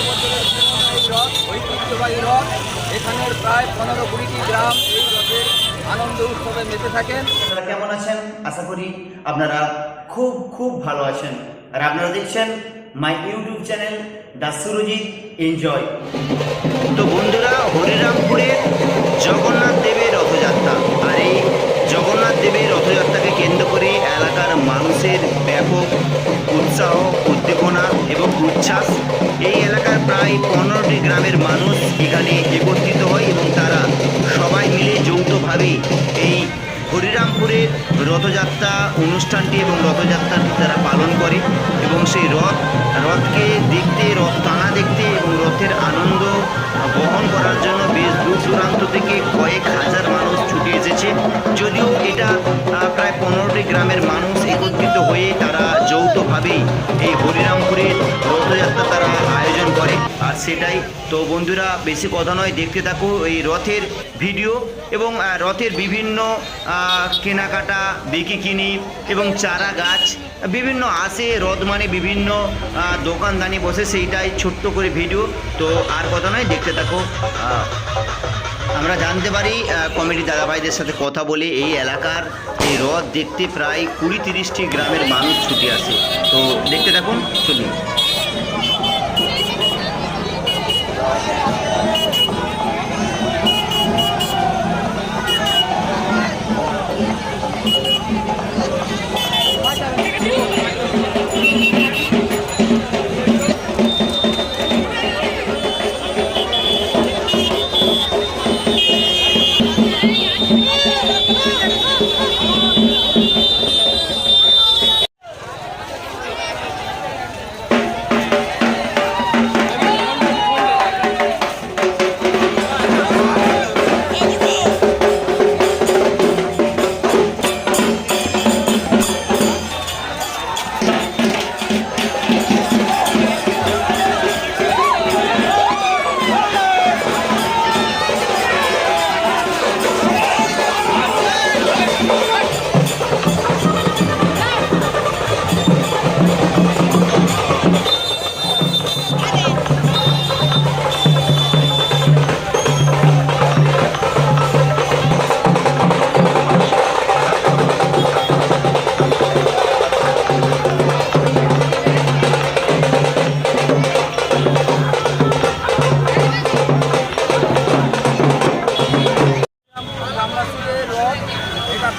বছরের পুরনো এই রথ, ঐতিহ্যবাহী রথ। এখানের প্রায় 15-20টি গ্রাম এই রথের আনন্দ উৎসবে মেতে থাকেন। আপনারা কেমন আছেন? আশা করি আপনারা খুব খুব ভালো আছেন। আর আপনারা দেখছেন my YouTube channel the Surajit enjoy. তো বন্ধুরা, হরিরামপুরের জগন্নাথ দেবের রথযাত্রা, আর এই জগন্নাথ দেবের রথযাত্রাকে কেন্দ্র করে এলাকার মানুষের ব্যাপক উৎসাহ, উদ্দীপনা এবং উচ্ছ্বাস। এই এলাকার প্রায় 15টি গ্রামের মানুষ এখানে একত্রিত হয় এবং তারা সবাই মিলে যৌথভাবে এই হরিরামপুরের রথযাত্রা অনুষ্ঠানটি এবং রথযাত্রাটি তারা পালন করে এবং সেই রথকে দেখতে, রথ টানা দেখতে এবং রথের আনন্দ বহন করার জন্য বেশ দূর দূরান্ত থেকে কয়েক হাজার মানুষ ছুটে এসেছে। যদিও এটা প্রায় 15টি গ্রামের মানুষ একত্রিত হয়ে তারা যৌথভাবেই এই হরিরামপুরের রথযাত্রা তারা আয়োজন করে। আর সেটাই তো বন্ধুরা, বেশি কথা নয়, দেখতে থাকো এই রথের ভিডিও এবং রথের বিভিন্ন কেনাকাটা, বিকিকিনি এবং চারা গাছ বিভিন্ন আসে। রথ মানে বিভিন্ন দোকানদানি বসে, সেইটাই ছোট্ট করে ভিডিও। তো আর কথা নয়, দেখতে থাকো। আমরা জানতে পারি কমিটি দাদাভাইদের সাথে কথা বলে এই এলাকার এই রথ দেখতে প্রায় 20-30টি গ্রামের মানুষ ছুটে আসে। তো দেখতে থাকুন, চলুন।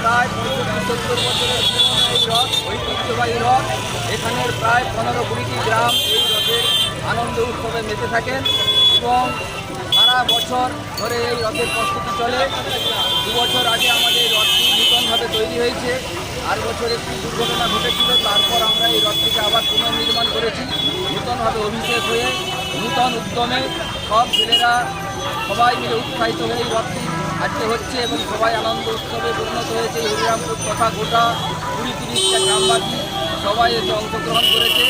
প্রায় 65-70 বছরের পুরনো এই রথ, ঐতিহ্যবাহী রথ। এখানের প্রায় 15-20টি গ্রাম এই রথের আনন্দ উৎসবে মেতে থাকেন এবং সারা বছর ধরে এই রথের প্রস্তুতি চলে। 2 বছর আগে আমাদের রথটি নূতনভাবে তৈরি হয়েছে। আর বছর একটি দুর্ঘটনা ঘটেছিল, তারপর আমরা এই রথটিকে আবার পুনর্নির্মাণ করেছি নূতনভাবে অভিষেক হয়ে। নূতন উদ্যমে সব ছেলেরা সবাই মিলে উৎসাহিত হয়ে এই রথটি আজকে হচ্ছে এবং সবাই আনন্দ উৎসবে পরিণত হয়েছে। হরিরামপুর তথা গোটা 20-30টা গ্রামবাসী সবাই এতে অংশগ্রহণ করেছে।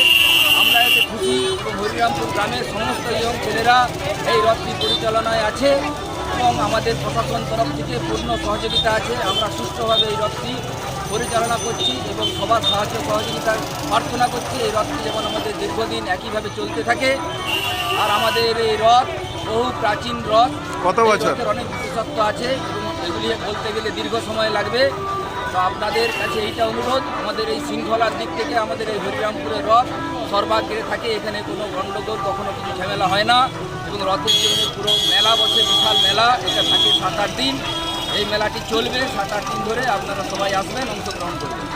আমরা এতে খুশি এবং হরিরামপুর গ্রামের সমস্ত ইয়ং ছেলেরা এই রথটি পরিচালনায় আছে এবং আমাদের প্রশাসন তরফ থেকে পূর্ণ সহযোগিতা আছে। আমরা সুষ্ঠুভাবে এই রথটি পরিচালনা করছি এবং সবার সাহায্য সহযোগিতা প্রার্থনা করছি। এই রথটি যেমন আমাদের দীর্ঘদিন একইভাবে চলতে থাকে। আর আমাদের এই রথ বহু প্রাচীন রথ, কত বছর অনেক বিশেষত্ব আছে এবং এগুলি বলতে গেলে দীর্ঘ সময় লাগবে। তো আপনাদের কাছে এইটা অনুরোধ, আমাদের এই শৃঙ্খলার দিক থেকে আমাদের এই হরিরামপুরের রথ সর্বাগ্রে থাকে। এখানে কোনো গণ্ডগোল, কখনো কিছু ঝামেলা হয় না এবং রথের জন্য পুরো মেলা বসে, বিশাল মেলা। এটা থাকে 7-8 দিন। এই মেলাটি চলবে 7-8 দিন ধরে। আপনারা সবাই আসবেন, অংশগ্রহণ করবেন।